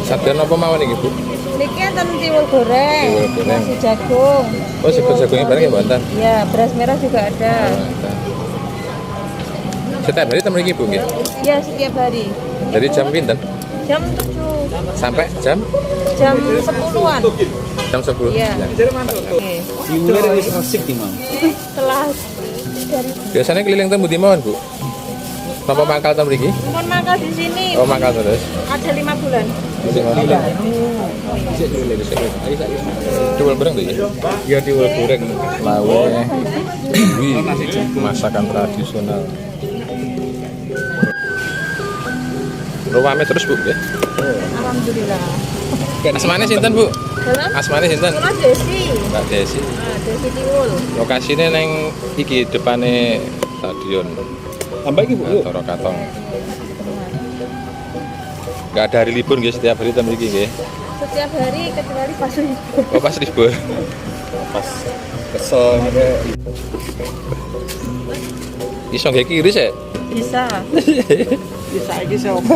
Sadean apa mawon iki, Bu? Niki enten tiwul goreng, Tiwul goreng. nasi jagung. Oh, siput jagungnya bareng ya, Bu Antan? Iya, beras merah juga ada. Setiap hari temen iki, Bu, nggih? Iya, setiap hari. Dari jam pinten? Jam 7, Sampai jam jam 10-an. jam 10. Iya. Oke. Diulir wis resik di Mang. Setelah dari Biasanya keliling temu di mawon, Bu. Napa mangkal temu iki? Mohon mangkal di sini Oh, mangkal terus. ada 5 bulan. Tiwul goreng tuh ya? Ya diulir goreng. Lawe. Wih, masakan tradisional. Rame terus, Bu, ya? Alhamdulillah. Asmane sinten, Bu? Dalam Asmane sinten? Kula Desi. Mbak Desi. Nah, Desi Tiwul. Lokasinya neng iki depane stadion Tambah iki, Bu. Toro Katong. Gak ada hari libur nggih, setiap hari temu iki nggih. Setiap hari kecuali pas libur. Oh, pas libur. Pas kesel ngene. Iso nggih kiris ya? Bisa. Bisa iki sapa?